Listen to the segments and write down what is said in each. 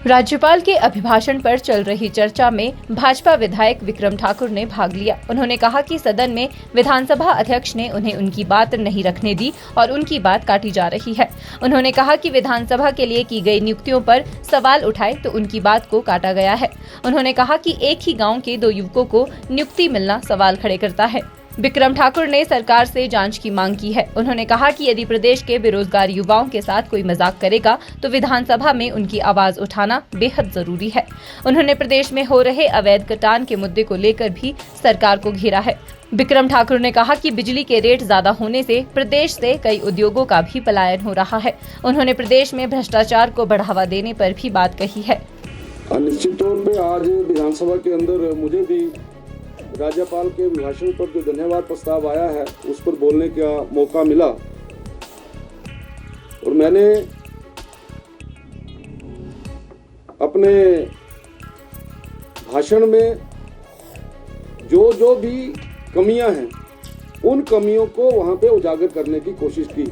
राज्यपाल के अभिभाषण पर चल रही चर्चा में भाजपा विधायक विक्रम ठाकुर ने भाग लिया। उन्होंने कहा कि सदन में विधानसभा अध्यक्ष ने उन्हें उनकी बात नहीं रखने दी और उनकी बात काटी जा रही है। उन्होंने कहा कि विधानसभा के लिए की गई नियुक्तियों पर सवाल उठाए तो उनकी बात को काटा गया है। उन्होंने कहा कि एक ही गाँव के 2 युवकों को नियुक्ति मिलना सवाल खड़े करता है। विक्रम ठाकुर ने सरकार से जांच की मांग की है। उन्होंने कहा कि यदि प्रदेश के बेरोजगार युवाओं के साथ कोई मजाक करेगा तो विधानसभा में उनकी आवाज उठाना बेहद जरूरी है। उन्होंने प्रदेश में हो रहे अवैध कटान के मुद्दे को लेकर भी सरकार को घेरा है। विक्रम ठाकुर ने कहा कि बिजली के रेट ज्यादा होने से प्रदेश से कई उद्योगों का भी पलायन हो रहा है। उन्होंने प्रदेश में भ्रष्टाचार को बढ़ावा देने पर भी बात कही है। निश्चित तौर पे आज विधानसभा के अंदर मुझे भी राज्यपाल के अभिभाषण पर जो धन्यवाद प्रस्ताव आया है उस पर बोलने का मौका मिला और मैंने अपने भाषण में जो भी कमियां हैं उन कमियों को वहां पे उजागर करने की कोशिश की।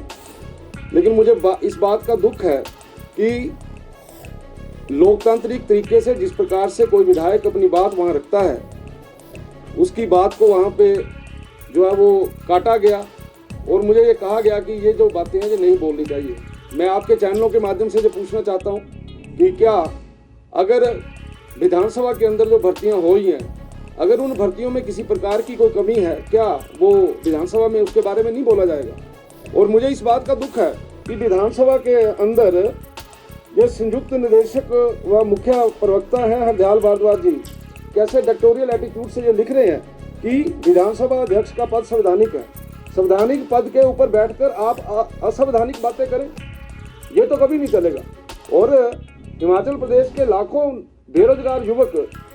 लेकिन मुझे इस बात का दुख है कि लोकतांत्रिक तरीके से जिस प्रकार से कोई विधायक अपनी बात वहां रखता है उसकी बात को वहाँ पे जो है वो काटा गया और मुझे ये कहा गया कि ये जो बातें हैं ये नहीं बोलनी चाहिए। मैं आपके चैनलों के माध्यम से ये पूछना चाहता हूँ कि क्या अगर विधानसभा के अंदर जो भर्तियाँ हो रही हैं, अगर उन भर्तियों में किसी प्रकार की कोई कमी है, क्या वो विधानसभा में उसके बारे में नहीं बोला जाएगा? और मुझे इस बात का दुख है कि विधानसभा के अंदर ये संयुक्त निदेशक व मुख्य प्रवक्ता हैं हरदयाल भारद्वाज जी कैसे डिक्टेटोरियल एटीट्यूड से ये लिख रहे हैं कि विधानसभा अध्यक्ष का पद संवैधानिक है। संवैधानिक पद के ऊपर बैठकर आप असंवैधानिक बातें करें, ये तो कभी नहीं चलेगा। और हिमाचल प्रदेश के लाखों बेरोजगार युवक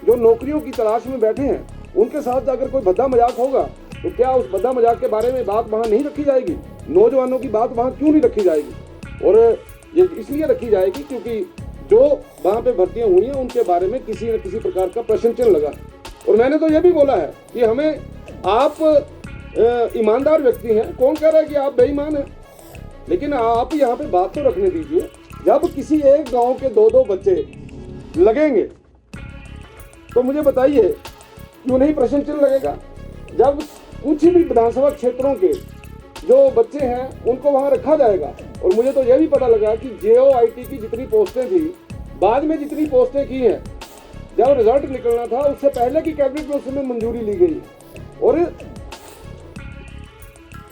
जो नौकरियों की तलाश में बैठे हैं, उनके साथ अगर कोई भद्दा मजाक होगा तो क्या उस भद्दा मजाक के बारे में बात वहाँ नहीं रखी जाएगी? नौजवानों की बात वहाँ क्यों नहीं रखी जाएगी? और ये इसलिए रखी जाएगी क्योंकि जो वहाँ पे भर्तियां हुई हैं उनके बारे में किसी न किसी प्रकार का प्रश्न चिन्ह लगा। और मैंने तो ये भी बोला है कि हमें आप ईमानदार व्यक्ति हैं, कौन कह रहा है कि आप बेईमान हैं? लेकिन आप यहाँ पे बात तो रखने दीजिए। जब किसी एक गांव के 2-2 बच्चे लगेंगे तो मुझे बताइए क्यों नहीं प्रश्न चिन्ह लगेगा? जब कुछ भी विधानसभा क्षेत्रों के जो बच्चे हैं उनको वहां रखा जाएगा। और मुझे तो यह भी पता लगा कि JOIT की जितनी पोस्टें थी, बाद में जितनी पोस्टें की हैं, जब रिजल्ट निकलना था उससे पहले की कैबिनेट में उसमें मंजूरी ली गई। और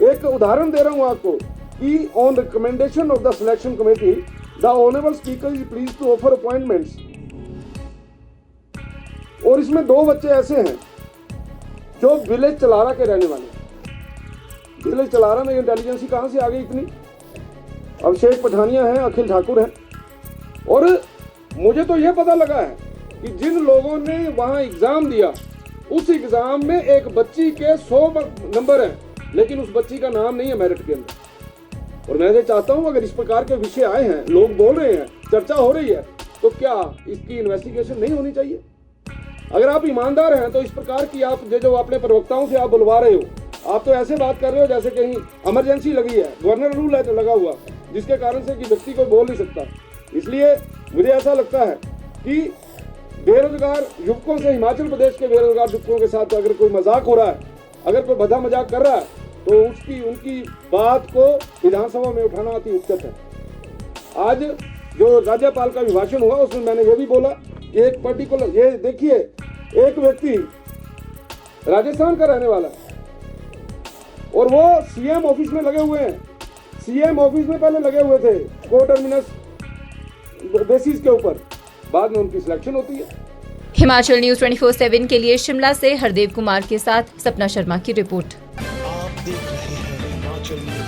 एक उदाहरण दे रहा हूं आपको कि on recommendation of the selection committee the honourable speaker is pleased to offer appointments. और इसमें 2 बच्चे ऐसे हैं जो विलेज चलारा के रहने वाले हैं। विलेज चलारा में इंटेलिजेंसी कहां से आ गई इतनी? अभिषेक पठानिया हैं, अखिल ठाकुर हैं। और मुझे तो यह पता लगा है कि जिन लोगों ने वहां एग्जाम दिया उस एग्जाम में एक बच्ची के 100 नंबर हैं, लेकिन उस बच्ची का नाम नहीं है मेरिट के अंदर। और मैं ये चाहता हूं अगर इस प्रकार के विषय आए हैं, लोग बोल रहे हैं, चर्चा हो रही है, तो क्या इसकी इन्वेस्टिगेशन नहीं होनी चाहिए? अगर आप ईमानदार हैं तो इस प्रकार की आप जो अपने प्रवक्ताओं से आप बुलवा रहे हो, आप तो ऐसे बात कर रहे हो जैसे कहीं इमरजेंसी लगी है, गवर्नर रूल है लगा हुआ, जिसके कारण से कि व्यक्ति को बोल नहीं सकता। इसलिए मुझे ऐसा लगता है कि बेरोजगार युवकों से, हिमाचल प्रदेश के बेरोजगार युवकों के साथ अगर कोई मजाक हो रहा है, अगर कोई भद्दा मजाक कर रहा है, तो उनकी बात को विधानसभा में उठाना अति उचित है। आज जो राज्यपाल का अभिभाषण हुआ उसमें मैंने ये भी बोला कि एक पर्टिकुलर, ये देखिए, एक व्यक्ति राजस्थान का रहने वाला है और वो CM ऑफिस में लगे हुए हैं। CM ऑफिस में पहले लगे हुए थे को टर्मिनस बेसिस के ऊपर, बाद में उनकी सिलेक्शन होती है। हिमाचल न्यूज 24/7 के लिए शिमला से हरदेव कुमार के साथ सपना शर्मा की रिपोर्ट। आप देख रहे हैं हिमाचल न्यूज